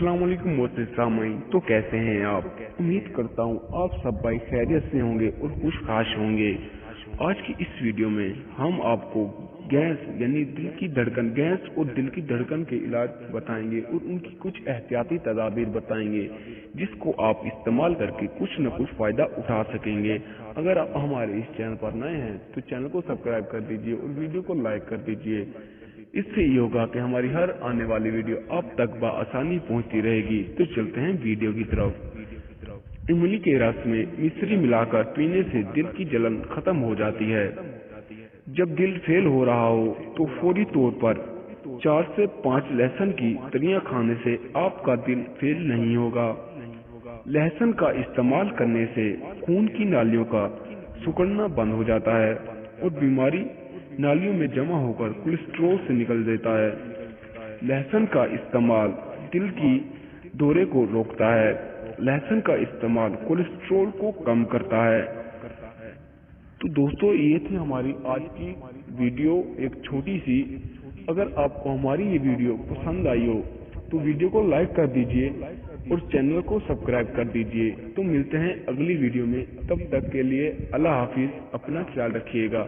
अस्सलाम वालेकुम मोहतरम सामीन। तो कैसे हैं आप? उम्मीद करता हूँ आप सब भाई खैरियत से होंगे और खुशखाश होंगे। आज की इस वीडियो में हम आपको गैस यानी दिल की धड़कन, गैस और दिल की धड़कन के इलाज बताएंगे और उनकी कुछ एहतियाती तदाबीर बताएंगे जिसको आप इस्तेमाल करके कुछ न कुछ फायदा उठा सकेंगे। अगर आप हमारे इस चैनल पर नए हैं तो चैनल को सब्सक्राइब कर दीजिए और वीडियो को लाइक कर दीजिए। इससे ये होगा कि हमारी हर आने वाली वीडियो आप तक बआसानी पहुंचती रहेगी। तो चलते हैं वीडियो की तरफ। इमली के रस में मिश्री मिलाकर पीने से दिल की जलन खत्म हो जाती है। जब दिल फेल हो रहा हो तो फौरी तौर पर 4 से 5 लहसुन की तलियां खाने से आपका दिल फेल नहीं होगा। लहसुन का इस्तेमाल करने से खून की नालियों का सिकुड़ना बंद हो जाता है और बीमारी नालियों में जमा होकर कोलेस्ट्रॉल से निकल देता है। लहसुन का इस्तेमाल दिल की दौरे को रोकता है। लहसुन का इस्तेमाल कोलेस्ट्रॉल को कम करता है। तो दोस्तों, ये थी हमारी आज की वीडियो, एक छोटी सी। अगर आपको हमारी ये वीडियो पसंद आई हो तो वीडियो को लाइक कर दीजिए और चैनल को सब्सक्राइब कर दीजिए। तो मिलते हैं अगली वीडियो में, तब तक के लिए अल्लाह हाफिज, अपना ख्याल रखिएगा।